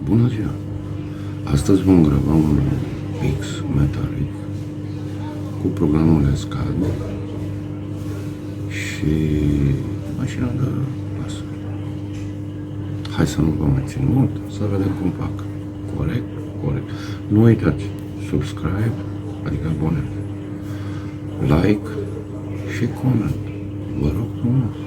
Bună ziua! Astăzi vom grava un pix metalic cu programul ESCAD și mașina de pasări. Hai să nu vă mai țin mult, să vedem cum fac. Corect? Corect. Nu uitați, subscribe, adică abonare, like și coment. Vă rog frumos.